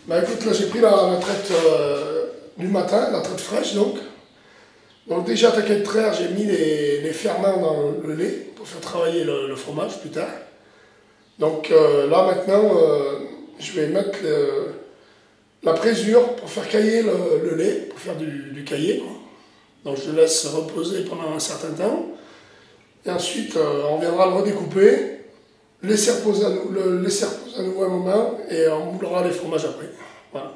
Bah écoute, là j'ai pris la traite du matin, la traite fraîche donc. Donc déjà, t'inquiète traire, j'ai mis les ferments dans le lait pour faire travailler le fromage plus tard. Donc là maintenant, je vais mettre la présure pour faire cailler le lait, pour faire du caillé, quoi. Donc je le laisse reposer pendant un certain temps. Et ensuite, on viendra le redécouper, le laisser reposer à nouveau un moment et on moulera les fromages après. Voilà.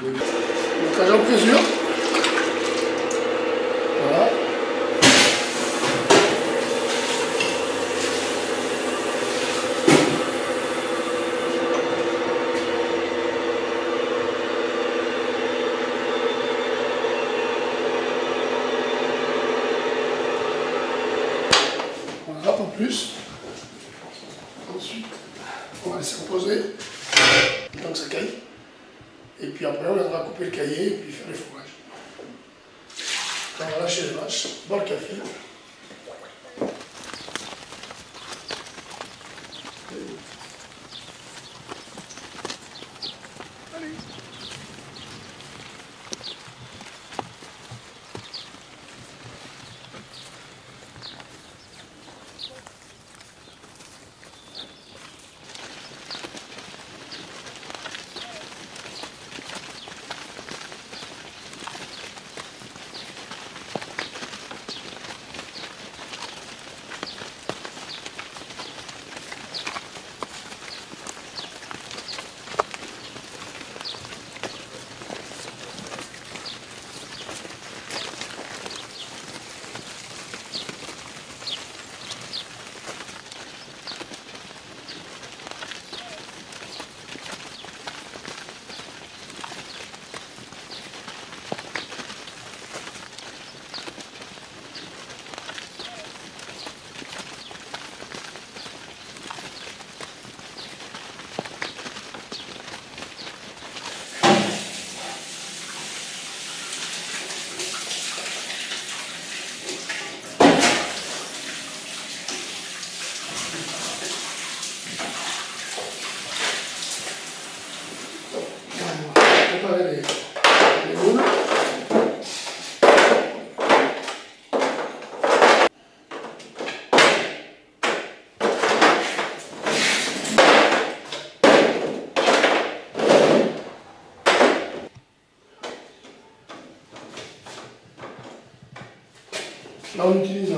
Montage en présure. Voilà. On râpe en plus. Ensuite, on va laisser reposer tant que ça caille. Et puis après, on viendra couper le caillé et puis faire les fromages. On va lâcher les vaches, boire le café. Allez. Préparer les moules. Là on utilise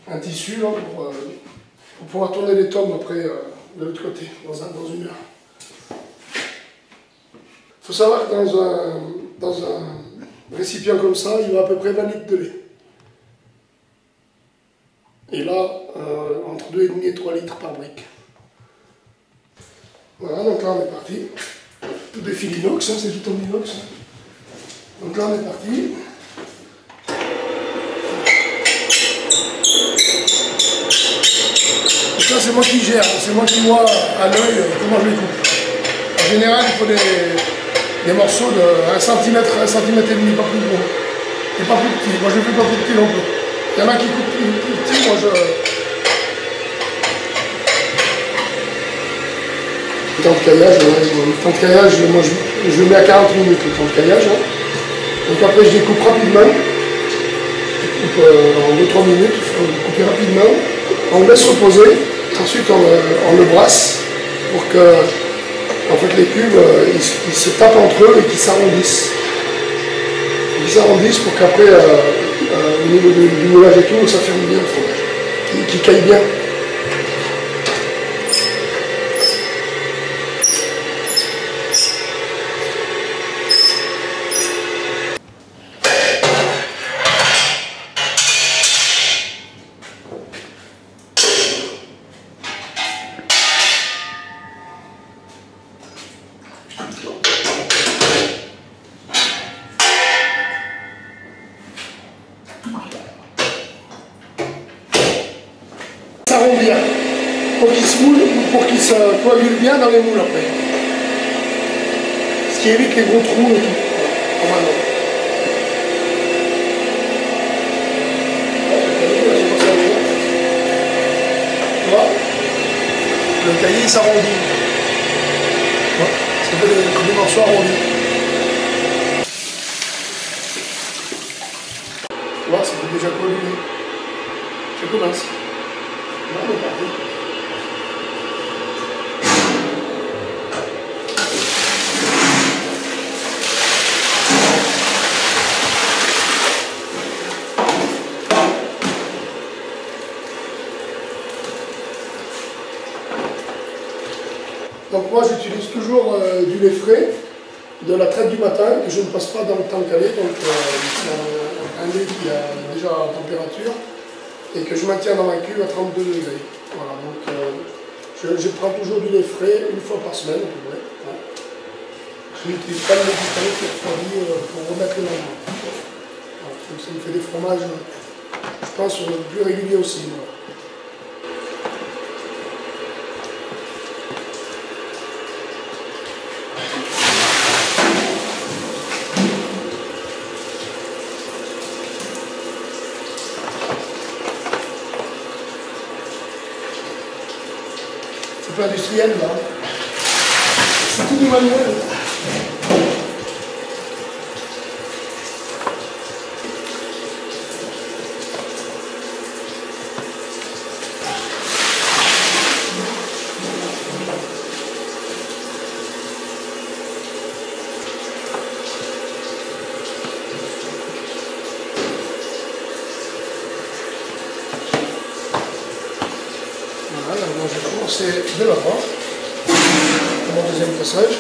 un tissu là, pour pouvoir tourner les tomes après de l'autre côté, dans une heure. Il faut savoir que dans un récipient comme ça, il y a à peu près 20 litres de lait. Et là, entre 2,5 et 3 litres par brique. Voilà, donc là on est parti. Tout des fils inox, hein, c'est tout en inox. Donc là on est parti. Donc là c'est moi qui gère, c'est moi qui vois à l'œil comment je les coupe. En général, il faut des morceaux de 1 cm, 1 cm et demi, pas plus gros. Et pas plus petit. Moi je ne fais pas plus petit non plus. Il y en a qui coupent plus petit, moi je... Le temps de caillage, moi je le mets à 40 minutes le temps de caillage. Hein. Donc après je découpe rapidement. Je coupe en 2-3 minutes, il faut le couper rapidement. On le laisse reposer. Ensuite on le brasse pour que en fait, les cubes, ils se tapent entre eux et qu'ils s'arrondissent. Ils s'arrondissent pour qu'après, au niveau du moulage et tout, ça ferme bien le fromage, qui caille bien. S'arrondir pour qu'il se moule, pour qu'il se coagule bien dans les moules après. Ce qui évite les gros trous et tout. Voilà, normalement. cahier, il s'arrondit. Ouais, ça fait des morceaux arrondis. Tu vois, ça fait déjà coagulé. Je commence. Là, on est parti. Donc moi j'utilise toujours du lait frais, de la traite du matin, que je ne passe pas dans le temps calé, donc c'est un lait qui a déjà en température, et que je maintiens dans ma cuve à 32 degrés. Voilà, donc je prends toujours du lait frais une fois par semaine, à peu près. Voilà. Je n'utilise pas le lait du qui refroidit pour remettre le lendemain. Voilà, donc ça me fait des fromages, je pense, plus réguliers aussi. Voilà. C'est pas industriel là. C'est tout du manuel. Voilà, moi je vais commencer de l'avant, pour mon deuxième passage.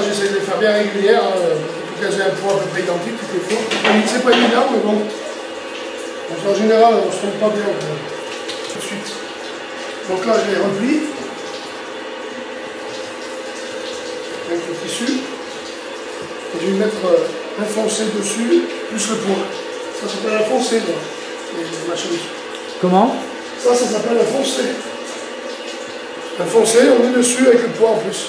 J'essaie de les faire bien régulières, pour qu'elles aient un poids à peu près identique toutes les fois. C'est pas évident, mais bon. En général, on ne se trompe pas bien tout de suite. Donc là, je les replie avec le tissu. Et je vais mettre un foncé dessus, plus le poids. Ça s'appelle un foncé, ma chose. Comment? Ça s'appelle un foncé. Un foncé, on met dessus avec le poids en plus.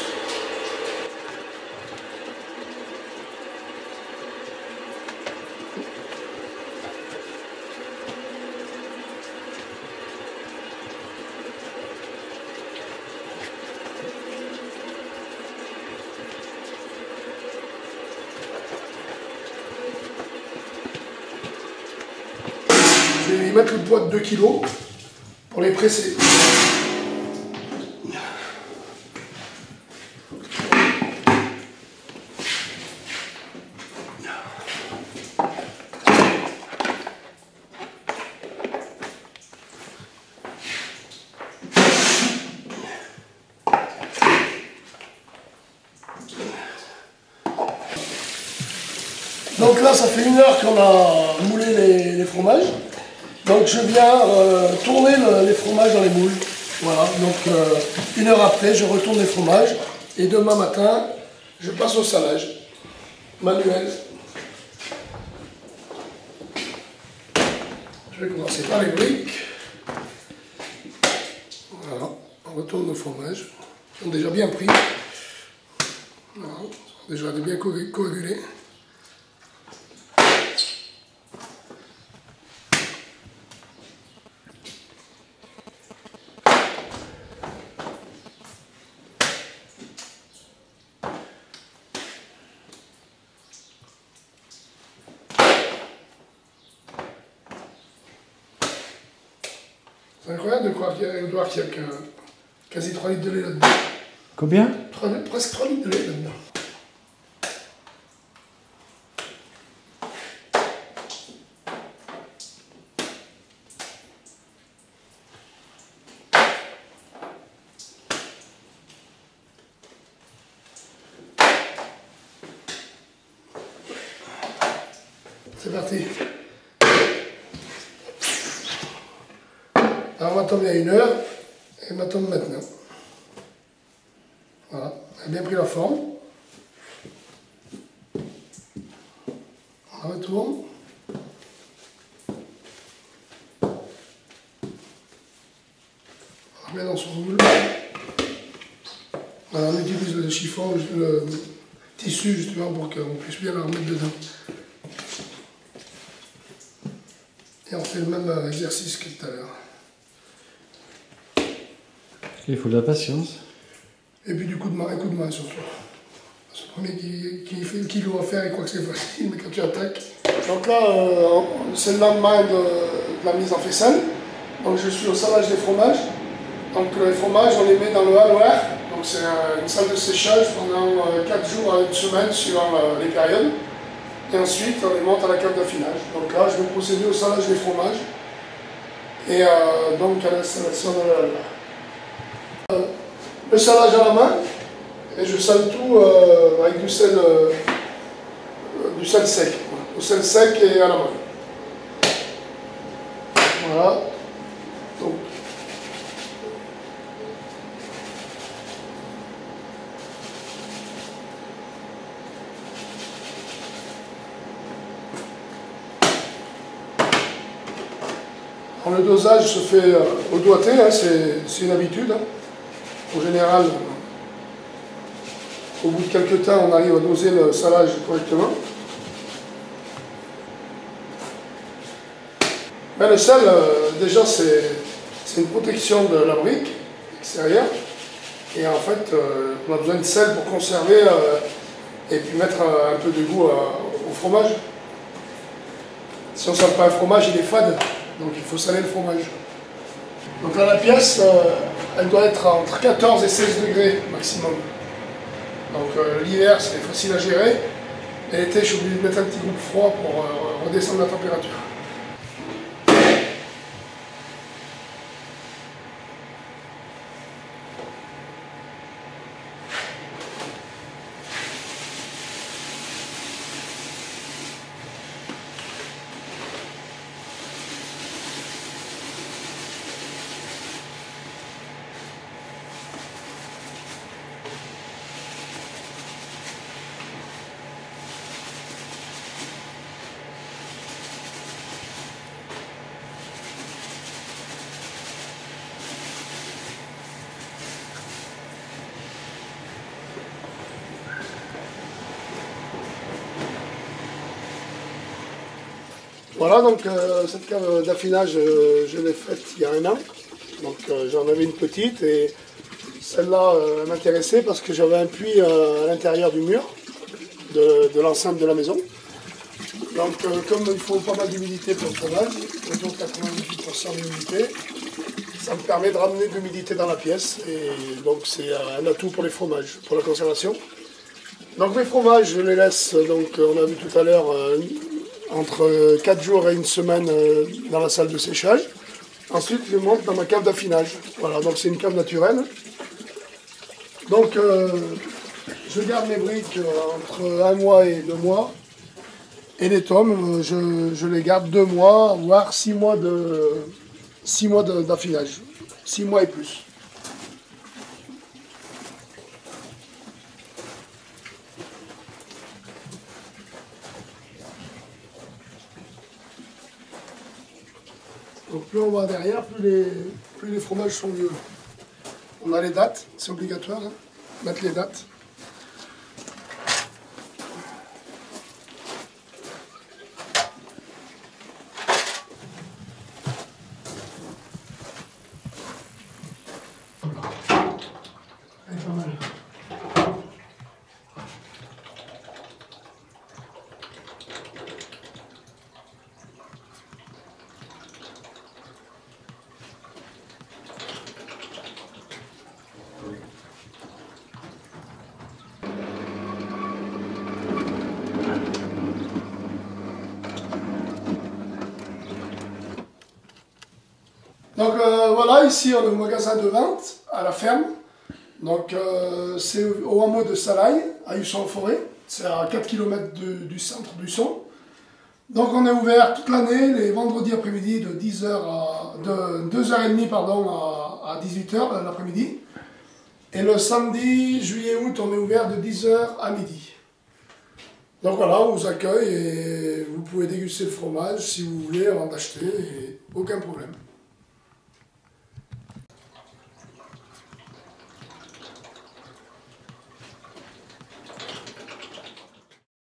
Je vais y mettre le poids de 2 kg pour les presser. Donc là, ça fait 1 heure qu'on a moulé les fromages. Donc je viens tourner les fromages dans les moules. Voilà, donc 1 heure après, je retourne les fromages. Et demain matin, je passe au salage manuel. Je vais commencer par les briques. Voilà, on retourne nos fromages. Ils sont déjà bien pris. Voilà, ils sont déjà bien coagulés. C'est incroyable de voir qu'il y a quasi 3 litres de lait là-dedans. Combien? Presque 3 litres de lait là-dedans. C'est parti. Alors on va tomber à 1 heure et on va tomber maintenant. Voilà, elle a bien pris la forme. On retourne. On remet dans son moule. Voilà, on utilise le chiffon, le tissu justement pour qu'on puisse bien la remettre dedans. Et on fait le même exercice que tout à l'heure. Il faut de la patience. Et puis du coup de main surtout. C'est le premier qui fait le kilo à faire, il croit que c'est facile, mais quand tu attaques. Donc là, c'est le lendemain de la mise en faisselle. Donc je suis au salage des fromages. Donc les fromages, on les met dans le halloir. Donc c'est une salle de séchage pendant 4 jours à 1 semaine suivant les périodes. Et ensuite, on les monte à la cave d'affinage. Donc là, je vais procéder au salage des fromages. Et donc à l'installation de halloir. Le salage à la main, et je sale tout avec du sel sec, au sel sec et à la main. Voilà. Donc. Alors, le dosage se fait au doigté, hein, c'est une habitude. Hein. En général, au bout de quelques temps, on arrive à doser le salage correctement. Mais le sel, déjà, c'est une protection de la brique extérieure. Et en fait, on a besoin de sel pour conserver et puis mettre un peu de goût au fromage. Si on ne sale pas un fromage, il est fade. Donc il faut saler le fromage. Donc là, la pièce, elle doit être entre 14 et 16 degrés maximum. Donc l'hiver, c'est facile à gérer. Et l'été, je suis obligé de mettre un petit groupe froid pour redescendre la température. Voilà, donc cette cave d'affinage, je l'ai faite il y a 1 an. Donc j'en avais une petite et celle-là m'intéressait parce que j'avais un puits à l'intérieur du mur de l'enceinte de la maison. Donc comme il faut pas mal d'humidité pour le fromage, autour de 98% d'humidité, ça me permet de ramener de l'humidité dans la pièce et donc c'est un atout pour les fromages, pour la conservation. Donc mes fromages, je les laisse, donc on a vu tout à l'heure, entre 4 jours et 1 semaine dans la salle de séchage. Ensuite, je monte dans ma cave d'affinage. Voilà, donc c'est une cave naturelle. Donc, je garde mes briques entre 1 mois et 2 mois. Et les tomes, je les garde 2 mois, voire 6 mois d'affinage. 6 mois et plus. Donc plus on va derrière, plus les fromages sont mieux. On a les dates, c'est obligatoire, hein, mettre les dates. Elle est pas mal. Donc voilà, ici on est au magasin de vente, à la ferme. Donc c'est au hameau de Salaï, à Husson-en-Forêt. C'est à 4 km du centre d'Husson. Donc on est ouvert toute l'année, les vendredis après-midi de 2h30 à 18h l'après-midi. Et le samedi, juillet-août, on est ouvert de 10h à midi. Donc voilà, on vous accueille et vous pouvez déguster le fromage si vous voulez avant d'acheter, aucun problème.